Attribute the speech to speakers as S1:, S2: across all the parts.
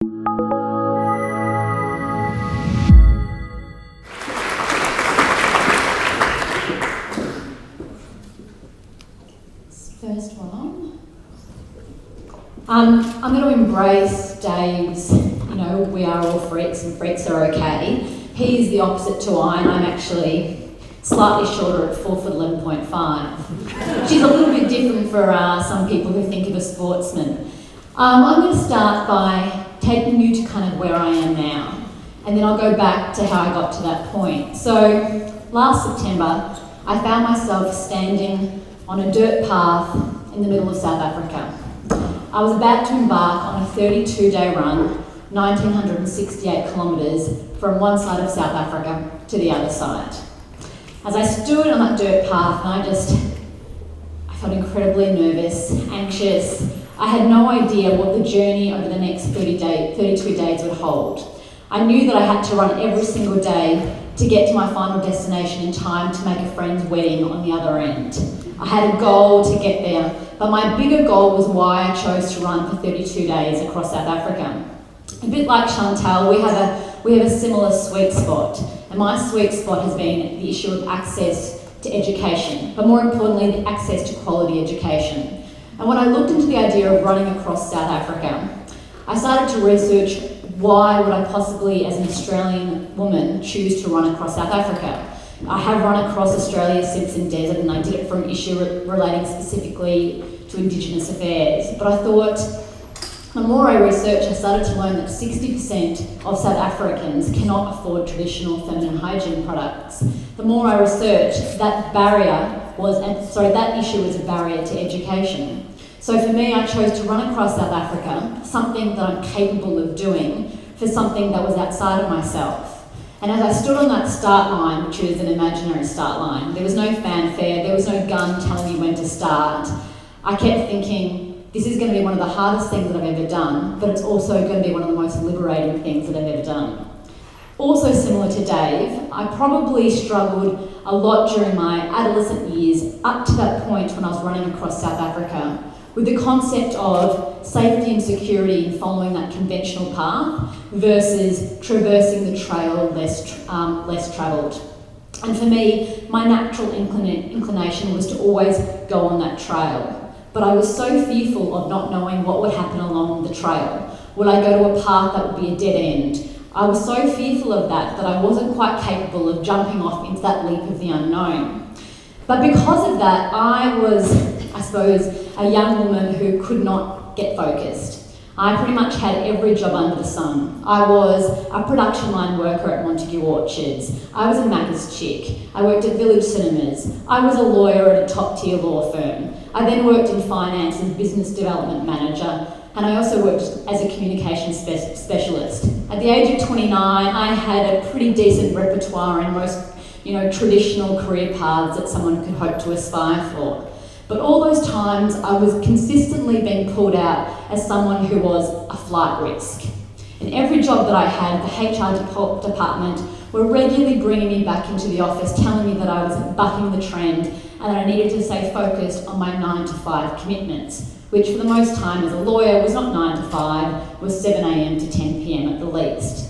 S1: First one. I'm going to embrace Dave's, we are all freaks and freaks are okay. He's the opposite to I, and I'm actually slightly shorter at 4'11.5, which is a little bit different for some people who think of a sportsman. I'm going to start by taking you to kind of where I am now, and then I'll go back to how I got to that point. So last September, I found myself standing on a dirt path in the middle of South Africa. I was about to embark on a 32-day run, 1,968 kilometres from one side of South Africa to the other side. As I stood on that dirt path, I felt incredibly nervous, anxious. I had no idea what the journey over the next 32 days would hold. I knew that I had to run every single day to get to my final destination in time to make a friend's wedding on the other end. I had a goal to get there, but my bigger goal was why I chose to run for 32 days across South Africa. A bit like Chantal, we have a similar sweet spot, and my sweet spot has been the issue of access to education, but more importantly, the access to quality education. And when I looked into the idea of running across South Africa, I started to research why would I possibly, as an Australian woman, choose to run across South Africa. I have run across Australia's Simpson Desert, and I did it for an issue relating specifically to Indigenous affairs. But I thought, the more I researched, I started to learn that 60% of South Africans cannot afford traditional feminine hygiene products. The more I researched, that issue was a barrier to education. So for me, I chose to run across South Africa, something that I'm capable of doing, for something that was outside of myself. And as I stood on that start line, which is an imaginary start line, there was no fanfare, there was no gun telling me when to start. I kept thinking, this is going to be one of the hardest things that I've ever done, but it's also going to be one of the most liberating things that I've ever done. Also similar to Dave, I probably struggled a lot during my adolescent years up to that point when I was running across South Africa with the concept of safety and security in following that conventional path versus traversing the trail less travelled. And for me, my natural inclination was to always go on that trail. But I was so fearful of not knowing what would happen along the trail. Would I go to a path that would be a dead end? I was so fearful of that I wasn't quite capable of jumping off into that leap of the unknown. But because of that, I was, I suppose, a young woman who could not get focused. I pretty much had every job under the sun. I was a production line worker at Montague Orchards. I was a Macca's chick. I worked at Village Cinemas. I was a lawyer at a top tier law firm. I then worked in finance as business development manager, and I also worked as a communications specialist. At the age of 29, I had a pretty decent repertoire in most, traditional career paths that someone could hope to aspire for. But all those times, I was consistently being pulled out as someone who was a flight risk. In every job that I had, the HR department were regularly bringing me back into the office, telling me that I was bucking the trend and that I needed to stay focused on my 9-to-5 commitments, which for the most time as a lawyer was not 9 to 5, was 7 a.m. to 10 p.m. at the least.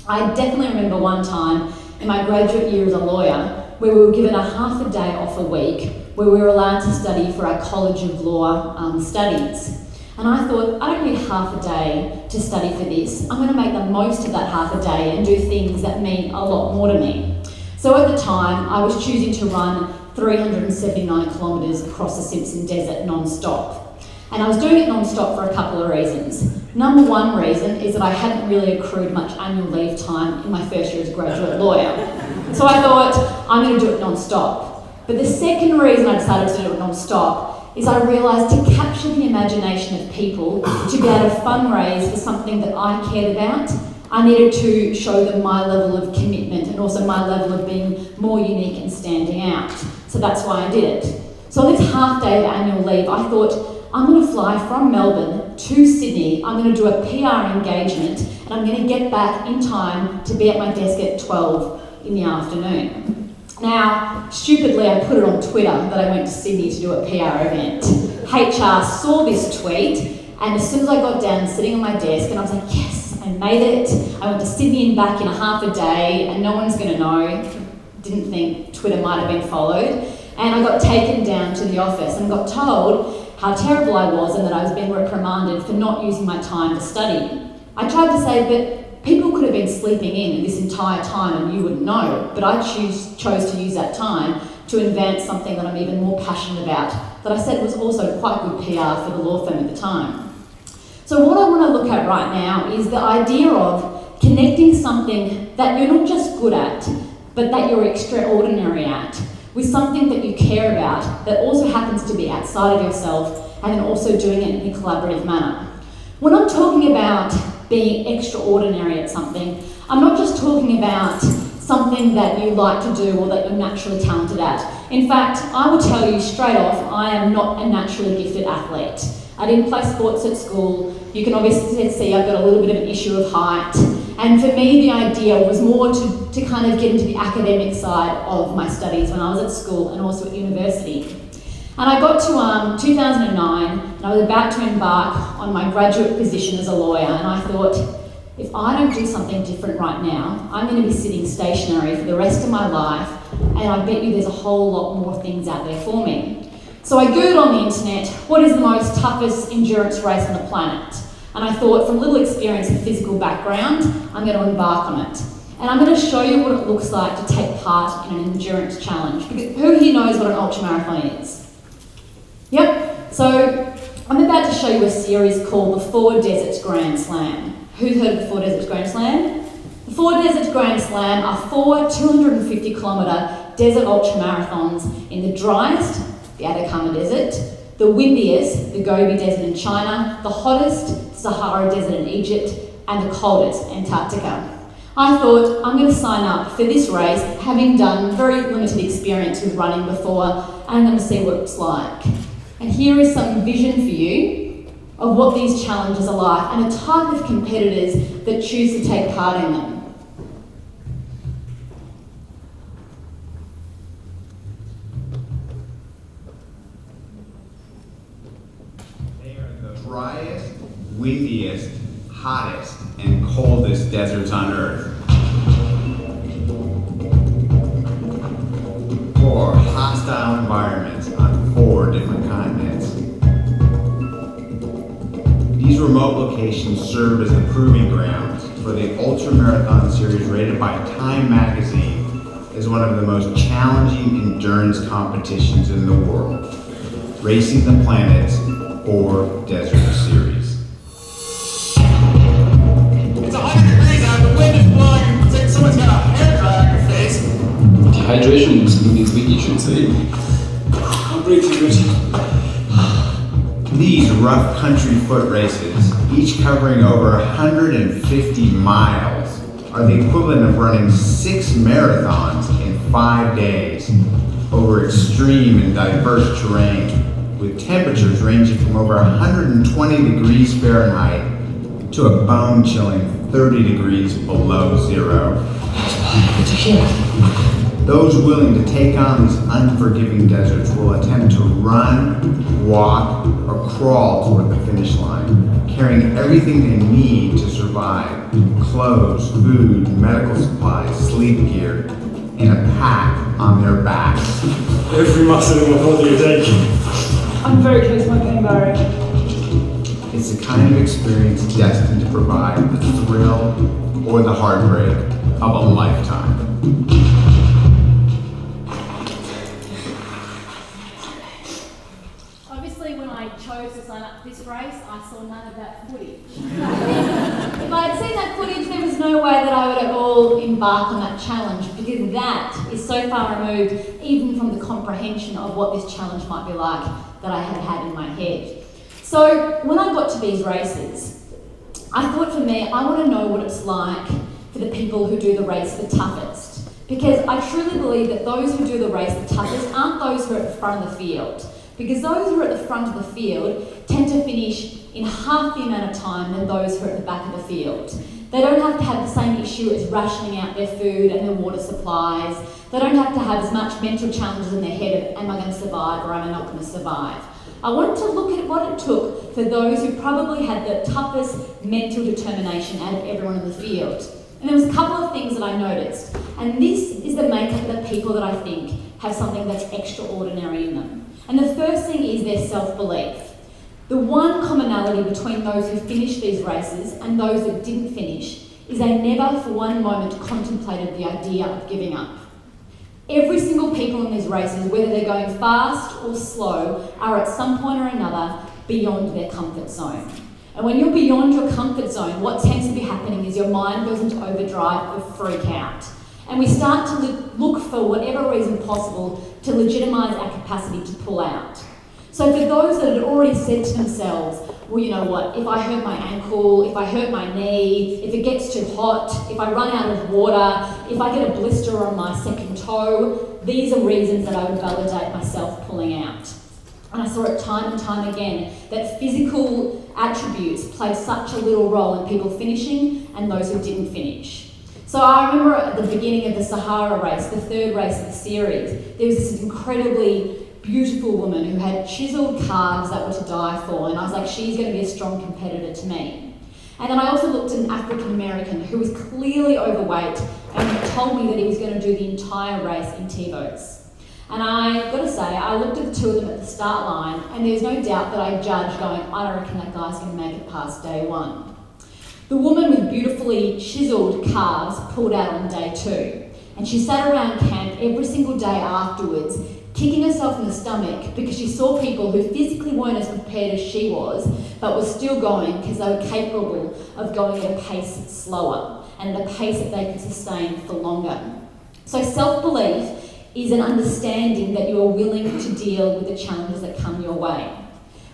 S1: I definitely remember one time in my graduate year as a lawyer where we were given a half a day off a week where we were allowed to study for our College of Law studies. And I thought, I don't need half a day to study for this. I'm going to make the most of that half a day and do things that mean a lot more to me. So at the time, I was choosing to run 379 kilometres across the Simpson Desert non-stop. And I was doing it non-stop for a couple of reasons. Number one reason is that I hadn't really accrued much annual leave time in my first year as a graduate lawyer. So I thought, I'm going to do it non-stop. But the second reason I decided to do it non-stop is I realised to capture the imagination of people, to be able to fundraise for something that I cared about, I needed to show them my level of commitment and also my level of being more unique and standing out. So that's why I did it. So on this half day of annual leave, I thought, I'm going to fly from Melbourne to Sydney, I'm going to do a PR engagement, and I'm going to get back in time to be at my desk at 12 in the afternoon. Now, stupidly, I put it on Twitter that I went to Sydney to do a PR event. HR saw this tweet And as soon as I got down, sitting on my desk, and I was like, yes, I made it. I went to Sydney and back in a half a day, and no one's gonna know. Didn't think Twitter might have been followed. And I got taken down to the office and got told how terrible I was and that I was being reprimanded for not using my time to study. I tried to say, but people could have been sleeping in this entire time and you wouldn't know, but I chose to use that time to advance something that I'm even more passionate about, that I said was also quite good PR for the law firm at the time. So what I want to look at right now is the idea of connecting something that you're not just good at, but that you're extraordinary at, with something that you care about that also happens to be outside of yourself, and then also doing it in a collaborative manner. When I'm talking about being extraordinary at something, I'm not just talking about something that you like to do or that you're naturally talented at. In fact, I will tell you straight off, I am not a naturally gifted athlete. I didn't play sports at school. You can obviously see I've got a little bit of an issue of height. And for me, the idea was more to kind of get into the academic side of my studies when I was at school and also at university. And I got to 2009, and I was about to embark on my graduate position as a lawyer, and I thought, if I don't do something different right now, I'm going to be sitting stationary for the rest of my life, and I bet you there's a whole lot more things out there for me. So I Googled on the internet, what is the most toughest endurance race on the planet? And I thought, from little experience and physical background, I'm going to embark on it. And I'm going to show you what it looks like to take part in an endurance challenge. Because who here knows what an ultramarathon is? Yep, so I'm about to show you a series called the Four Deserts Grand Slam. Who's heard of the Four Deserts Grand Slam? The Four Deserts Grand Slam are 4 250-kilometre desert ultramarathons in the driest, the Atacama Desert, the windiest, the Gobi Desert in China, the hottest, Sahara Desert in Egypt, and the coldest, Antarctica. I thought, I'm going to sign up for this race, having done very limited experience with running before, and I'm going to see what it's like. And here is some vision for you of what these challenges are like and the type of competitors that choose to take part in them.
S2: They are the driest, windiest, hottest, and coldest deserts on Earth. 4 hostile environments on 4 different continents. These remote locations serve as the proving grounds for the ultramarathon series rated by Time magazine as one of the most challenging endurance competitions in the world, Racing the Planet's 4 Desert Series.
S3: It's 100 degrees out, the wind is blowing, it's like someone's got a hair dryer on your face.
S4: Dehydration is going to be weak, you should say.
S3: I'm breathing good.
S2: These rough country foot races, each covering over 150 miles, are the equivalent of running 6 marathons in 5 days over extreme and diverse terrain, with temperatures ranging from over 120 degrees Fahrenheit to a bone-chilling 30 degrees below zero. Those willing to take on these unforgiving deserts will attempt to run, walk, or crawl toward the finish line, carrying everything they need to survive: clothes, food, medical supplies, sleep gear, and a pack on their backs.
S3: Every muscle in my body is aching.
S1: I'm very close to my pain barrier.
S2: It's the kind of experience destined to provide the thrill or the heartbreak of a lifetime.
S1: Obviously, when I chose to sign up for this race, I saw none of that footage. If I had seen that footage, there was no way that I would at all embark on that challenge, because that is so far removed even from the comprehension of what this challenge might be like that I had had in my head. So when I got to these races, I thought, for me, I want to know what it's like for the people who do the race the toughest. Because I truly believe that those who do the race the toughest aren't those who are at the front of the field. Because those who are at the front of the field tend to finish in half the amount of time than those who are at the back of the field. They don't have to have the same issue as rationing out their food and their water supplies. They don't have to have as much mental challenges in their head of, am I going to survive or am I not going to survive? I wanted to look at what it took for those who probably had the toughest mental determination out of everyone in the field. And there was a couple of things that I noticed, and this is the makeup of the people that I think have something that's extraordinary in them. And the first thing is their self-belief. The one commonality between those who finished these races and those that didn't finish is they never for one moment contemplated the idea of giving up. Every single people in these races, whether they're going fast or slow, are at some point or another beyond their comfort zone. And when you're beyond your comfort zone, what tends to be happening is your mind goes into overdrive or freak out. And we start to look for whatever reason possible to legitimise our capacity to pull out. So for those that had already said to themselves, well, you know what, if I hurt my ankle, if I hurt my knee, if it gets too hot, if I run out of water, if I get a blister on my second toe, these are reasons that I would validate myself pulling out. And I saw it time and time again that physical attributes played such a little role in people finishing and those who didn't finish. So I remember at the beginning of the Sahara race, the third race of the series, there was this incredibly beautiful woman who had chiseled calves that were to die for, and I was like, she's going to be a strong competitor to me. And then I also looked at an African American who was clearly overweight and told me that he was going to do the entire race in T-boats. And I got to say, I looked at the two of them at the start line, and there's no doubt that I judged going, I don't reckon that guy's going to make it past day one. The woman with beautifully chiseled calves pulled out on day 2, and she sat around camp every single day afterwards, kicking herself in the stomach because she saw people who physically weren't as prepared as she was, but were still going because they were capable of going at a pace slower and at a pace that they could sustain for longer. So self-belief is an understanding that you are willing to deal with the challenges that come your way.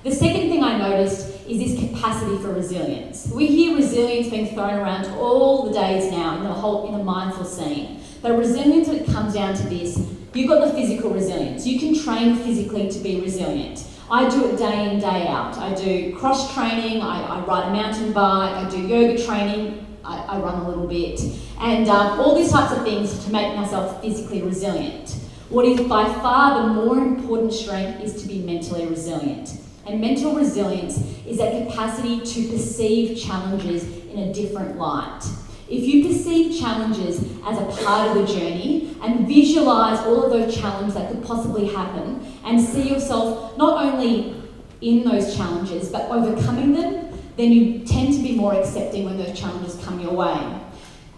S1: The second thing I noticed is this capacity for resilience. We hear resilience being thrown around all the days now in the mindful scene. But resilience, when it comes down to this, you've got the physical resilience. You can train physically to be resilient. I do it day in, day out. I do cross training, I ride a mountain bike, I do yoga training, I run a little bit, and all these types of things to make myself physically resilient. What is by far the more important strength is to be mentally resilient. And mental resilience is that capacity to perceive challenges in a different light. If you perceive challenges as a part of the journey and visualise all of those challenges that could possibly happen and see yourself not only in those challenges but overcoming them, then you tend to be more accepting when those challenges come your way.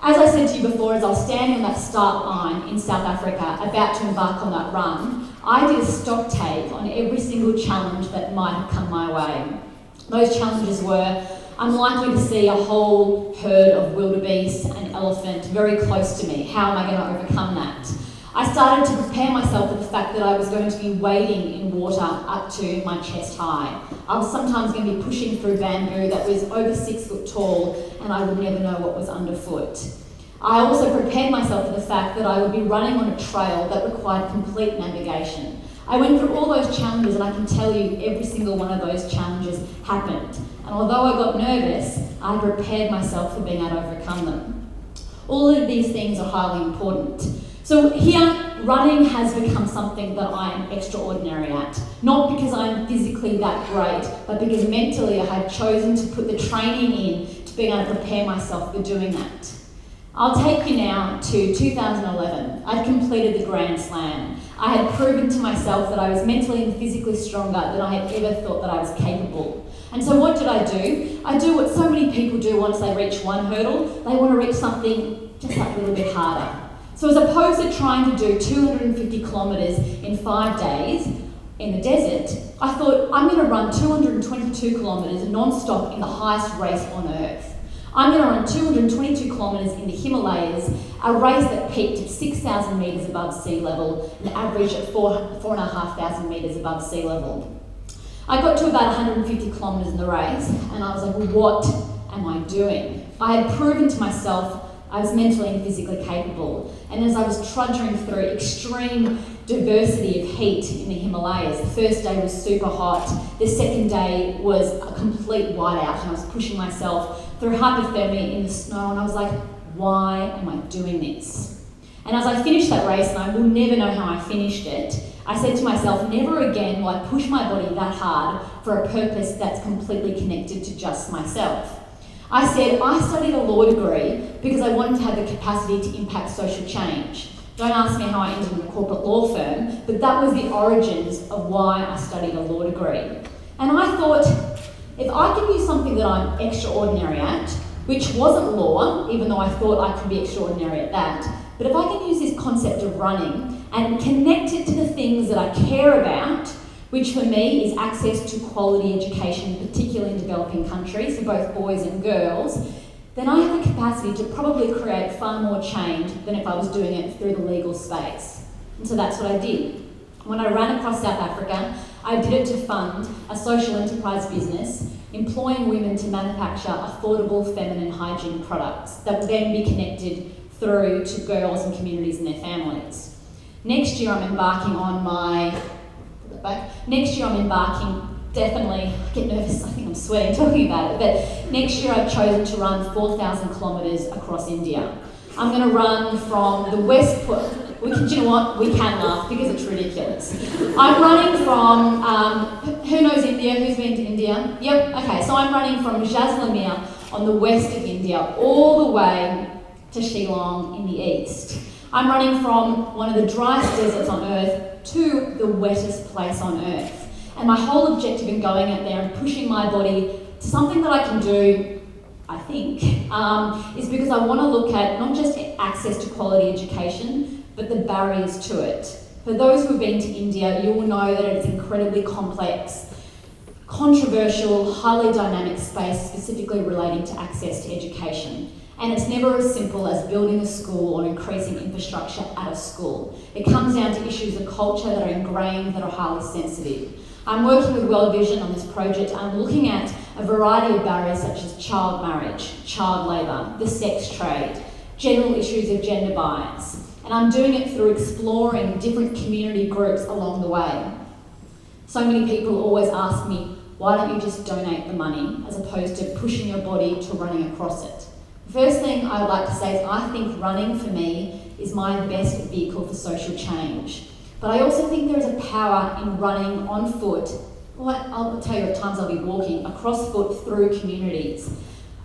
S1: As I said to you before, as I was standing on that start line in South Africa about to embark on that run, I did a stock take on every single challenge that might have come my way. Those challenges were, I'm likely to see a whole herd of wildebeest and elephant very close to me. How am I going to overcome that? I started to prepare myself for the fact that I was going to be wading in water up to my chest high. I was sometimes going to be pushing through bamboo that was over 6 foot tall, and I would never know what was underfoot. I also prepared myself for the fact that I would be running on a trail that required complete navigation. I went through all those challenges, and I can tell you every single one of those challenges happened. And although I got nervous, I prepared myself for being able to overcome them. All of these things are highly important. So here, running has become something that I am extraordinary at. Not because I'm physically that great, but because mentally I have chosen to put the training in to being able to prepare myself for doing that. I'll take you now to 2011. I'd completed the Grand Slam. I had proven to myself that I was mentally and physically stronger than I had ever thought that I was capable. And so what did I do? I do what so many people do once they reach one hurdle. They want to reach something just that little bit harder. So as opposed to trying to do 250 kilometres in 5 days in the desert, I thought I'm going to run 222 kilometres non-stop in the highest race on earth. I'm going to run 222 kilometres in the Himalayas, a race that peaked at 6,000 metres above sea level and averaged at 4,500 metres above sea level. I got to about 150 kilometres in the race and I was like, well, what am I doing? I had proven to myself I was mentally and physically capable. And as I was trudging through extreme diversity of heat in the Himalayas, the first day was super hot, the second day was a complete whiteout, and I was pushing myself through hypothermia in the snow, and I was like, why am I doing this? And as I finished that race, and I will never know how I finished it, I said to myself, never again will I push my body that hard for a purpose that's completely connected to just myself. I said I studied a law degree because I wanted to have the capacity to impact social change. Don't ask me how I ended in a corporate law firm, but that was the origins of why I studied a law degree. And I thought, if I can use something that I'm extraordinary at, which wasn't law, even though I thought I could be extraordinary at that, but if I can use this concept of running and connect it to the things that I care about, which for me is access to quality education, particularly in developing countries, for both boys and girls, then I have the capacity to probably create far more change than if I was doing it through the legal space. And so that's what I did. When I ran across South Africa, I did it to fund a social enterprise business employing women to manufacture affordable feminine hygiene products that would then be connected through to girls and communities and their families. Next year I'm embarking, definitely, I get nervous, I think I'm sweating talking about it, but next year I've chosen to run 4,000 kilometres across India. I'm going to run from the west, do you know what, we can laugh because it's ridiculous. I'm running from, who knows India, who's been to India? Yep, okay, so I'm running from Jaisalmer on the west of India all the way to Shillong in the east. I'm running from one of the driest deserts on earth to the wettest place on earth. And my whole objective in going out there and pushing my body to something that I can do, I think, is because I want to look at not just access to quality education, but the barriers to it. For those who've been to India, you will know that it's incredibly complex, controversial, highly dynamic space specifically relating to access to education. And it's never as simple as building a school or increasing infrastructure at a school. It comes down to issues of culture that are ingrained, that are highly sensitive. I'm working with World Vision on this project. I'm looking at a variety of barriers such as child marriage, child labour, the sex trade, general issues of gender bias. And I'm doing it through exploring different community groups along the way. So many people always ask me, why don't you just donate the money as opposed to pushing your body to running across it? The first thing I would like to say is I think running for me is my best vehicle for social change. But I also think there is a power in running on foot. Well, I'll tell you at times I'll be walking across foot through communities.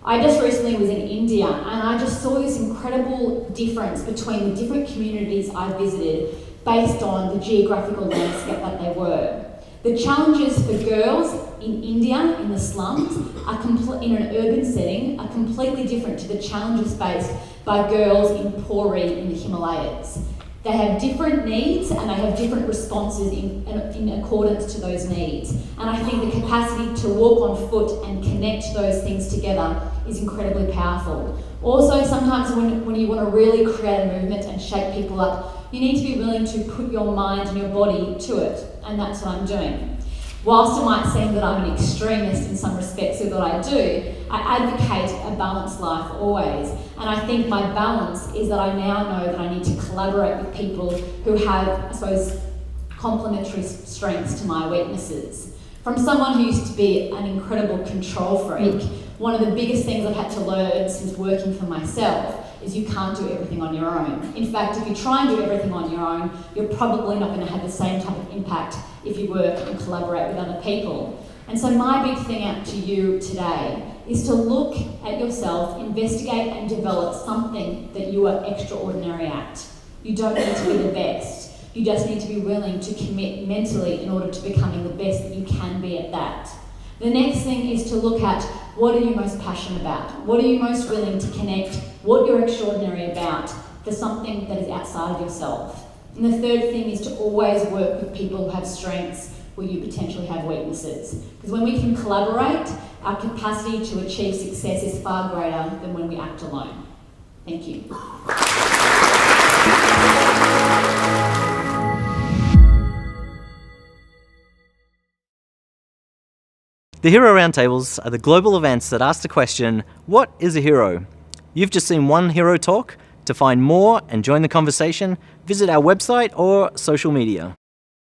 S1: I just recently was in India and I just saw this incredible difference between the different communities I visited based on the geographical landscape that they were. The challenges for girls in India, in the slums, in an urban setting, are completely different to the challenges faced by girls in Puri in the Himalayas. They have different needs and they have different responses in accordance to those needs. And I think the capacity to walk on foot and connect those things together is incredibly powerful. Also, sometimes when you want to really create a movement and shake people up, you need to be willing to put your mind and your body to it, and that's what I'm doing. Whilst it might seem that I'm an extremist in some respects of what I do, I advocate a balanced life always. And I think my balance is that I now know that I need to collaborate with people who have, I suppose, complementary strengths to my weaknesses. From someone who used to be an incredible control freak, one of the biggest things I've had to learn since working for myself is you can't do everything on your own. In fact, if you try and do everything on your own, you're probably not going to have the same type of impact if you work and collaborate with other people. And so my big thing out to you today is to look at yourself, investigate and develop something that you are extraordinary at. You don't need to be the best. You just need to be willing to commit mentally in order to becoming the best that you can be at that. The next thing is to look at what are you most passionate about? What are you most willing to connect what you're extraordinary about for something that is outside of yourself? And the third thing is to always work with people who have strengths where you potentially have weaknesses. Because when we can collaborate, our capacity to achieve success is far greater than when we act alone. Thank you.
S5: The Hero Roundtables are the global events that ask the question, what is a hero? You've just seen one hero talk. To find more and join the conversation, visit our website or social media.